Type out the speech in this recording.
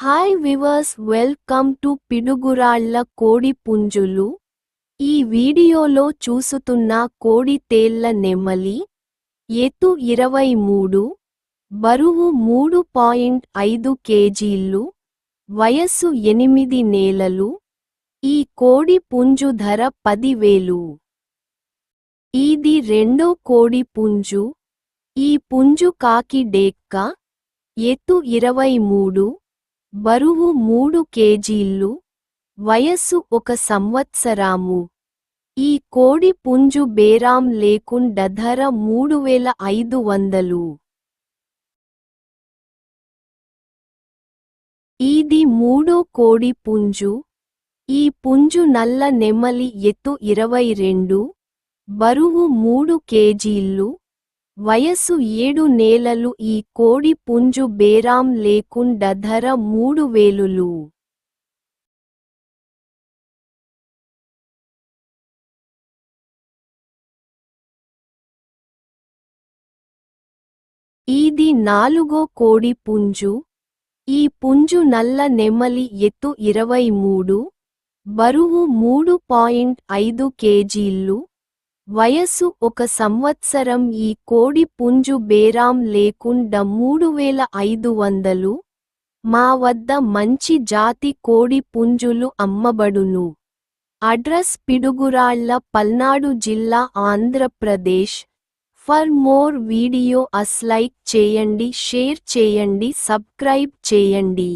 Hi viewers, welcome to Piduguralla కోడి పుంజులు. ఈ వీడియోలో చూస్తున్న కోడి తేళ్ల నెమలి. ఎత్తు 23, బరువు 3.5 కేజీలు, వయస్సు 8 నెలలు. ఈ కోడి పుంజు ధర 10,000. ఇది రెండో కోడి పుంజు. ఈ పుంజు కాకి డేక్క. ఎత్తు 23, బరువు 3 కేజీలు, వయస్సు 1 సంవత్సరము. ఈ కోడి పుంజు బేరాం లేకుండా ధర 3,500. ఇది మూడో కోడి పుంజు. ఈ పుంజు నల్ల నెమలి. ఎత్తు 22, బరువు 3 కేజీలు, వయస్సు 7 నెలలు. ఈ కోడి పుంజు బేరాం లేకుండా ధర 3,000. ఇది నాలుగో కోడి పుంజు. ఈ పుంజు నల్ల నెమలి. ఎత్తు 23, బరువు 3.5 కేజీలు, వయస్సు 1 సంవత్సరం. ఈ కోడి పుంజు బేరాం లేకుండా 3,500. మా వద్ద మంచి జాతి కోడి పుంజులు అమ్మబడును. అడ్రస్: పిడుగురాళ్ల, పల్నాడు జిల్లా, Andhra Pradesh. For more video like చేయండి, షేర్ చేయండి, సబ్స్క్రైబ్ చేయండి.